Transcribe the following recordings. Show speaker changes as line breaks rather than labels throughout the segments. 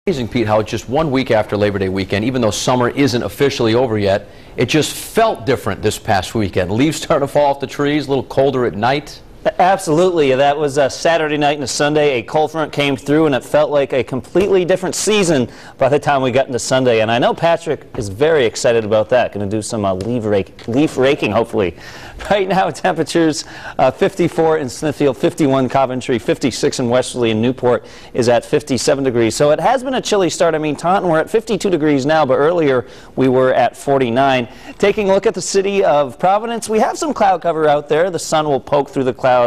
Amazing, Pete, how just 1 week after Labor Day weekend, even though summer isn't officially over yet, it just felt different this past weekend. Leaves starting to fall off the trees, a little colder at night.
Absolutely. That was a Saturday night and a Sunday. A cold front came through, and it felt like a completely different season by the time we got into Sunday. And I know Patrick is very excited about that. Going to do some leaf raking, hopefully. Right now, temperatures 54 in Smithfield, 51 Coventry, 56 in Westerly, and Newport is at 57 degrees. So it has been a chilly start. I mean, Taunton, we're at 52 degrees now, but earlier we were at 49. Taking a look at the city of Providence, we have some cloud cover out there. The sun will poke through the clouds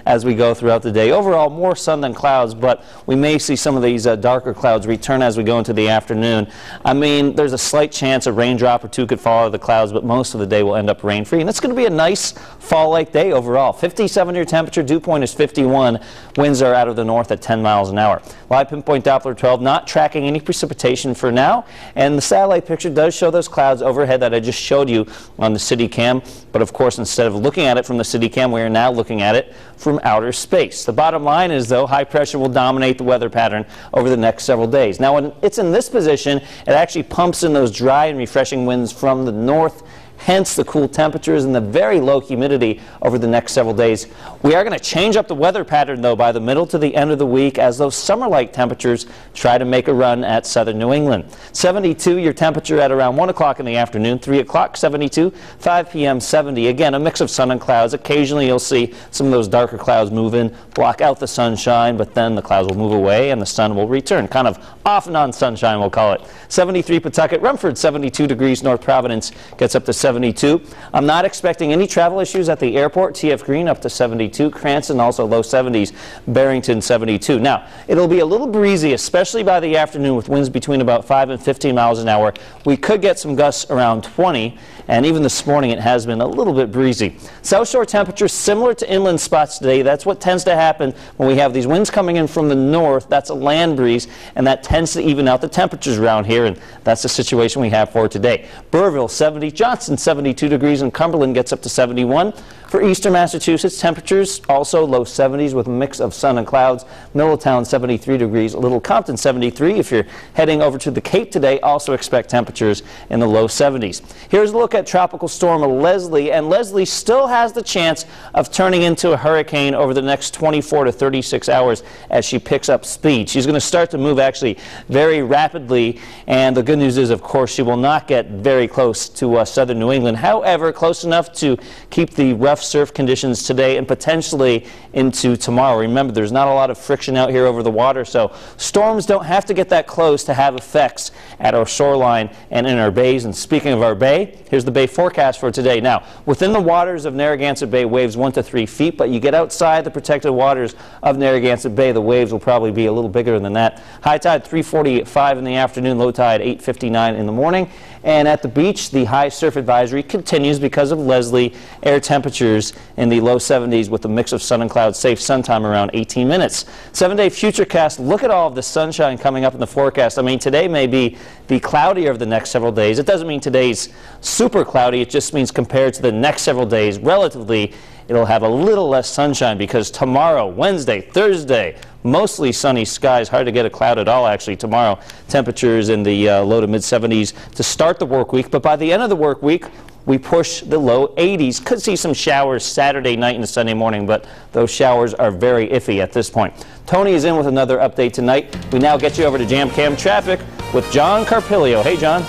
as we go throughout the day. Overall, more sun than clouds, but we may see some of these darker clouds return as we go into the afternoon. I mean, there's a slight chance a raindrop or two could fall out of the clouds, but most of the day will end up rain-free. And it's going to be a nice fall-like day overall. 57 your temperature, dew point is 51. Winds are out of the north at 10 miles an hour. Live pinpoint Doppler 12, not tracking any precipitation for now. And the satellite picture does show those clouds overhead that I just showed you on the city cam. But of course, instead of looking at it from the city cam, we are now looking at it from outer space. The bottom line is, though, high pressure will dominate the weather pattern over the next several days. Now, when it's in this position, it actually pumps in those dry and refreshing winds from the north, hence the cool temperatures and the very low humidity over the next several days. We are going to change up the weather pattern, though, by the middle to the end of the week as those summer-like temperatures try to make a run at southern New England. 72 your temperature at around 1 o'clock in the afternoon, 3 o'clock 72, 5 p.m. 70. Again, a mix of sun and clouds. Occasionally you'll see some of those darker clouds move in, block out the sunshine, but then the clouds will move away and the sun will return. Kind of off and on sunshine, we'll call it. 73 Pawtucket, Rumford 72 degrees, North Providence gets up to 72. I'm not expecting any travel issues at the airport. TF Green up to 72. Cranston also low 70s. Barrington 72. Now, it'll be a little breezy, especially by the afternoon with winds between about 5 and 15 miles an hour. We could get some gusts around 20, and even this morning it has been a little bit breezy. South Shore temperatures similar to inland spots today. That's what tends to happen when we have these winds coming in from the north. That's a land breeze, and that tends to even out the temperatures around here, and that's the situation we have for today. Burrillville 70, Johnston 72 degrees, and Cumberland gets up to 71. For eastern Massachusetts, temperatures also low 70s with a mix of sun and clouds. Middletown 73 degrees, Little Compton 73. If you're heading over to the Cape today, also expect temperatures in the low 70s. Here's a look at Tropical Storm Leslie, and Leslie still has the chance of turning into a hurricane over the next 24 to 36 hours as she picks up speed. She's going to start to move actually very rapidly, and the good news is, of course, she will not get very close to southern New England. However, close enough to keep the rough surf conditions today and potentially into tomorrow. Remember, there's not a lot of friction out here over the water, so storms don't have to get that close to have effects at our shoreline and in our bays. And speaking of our bay, here's the bay forecast for today. Now, within the waters of Narragansett Bay, waves 1 to 3 feet, but you get outside the protected waters of Narragansett Bay, the waves will probably be a little bigger than that. High tide 3:45 in the afternoon, low tide 8:59 in the morning. And at the beach, the high surf advisory continues because of Leslie. Air temperatures in the low 70s with a mix of sun and clouds. Safe sun time around 18 minutes. 7-day futurecast. Look at all of the sunshine coming up in the forecast. I mean, today may be the cloudier of the next several days. It doesn't mean today's super cloudy. It just means compared to the next several days, relatively, it'll have a little less sunshine because tomorrow, Wednesday, Thursday, mostly sunny skies. Hard to get a cloud at all, actually, tomorrow. Temperatures in the low to mid-70s to start the work week. But by the end of the work week, we push the low 80s. Could see some showers Saturday night and Sunday morning, but those showers are very iffy at this point. Tony is in with another update tonight. We now get you over to Jam Cam Traffic with John Carpilio. Hey, John.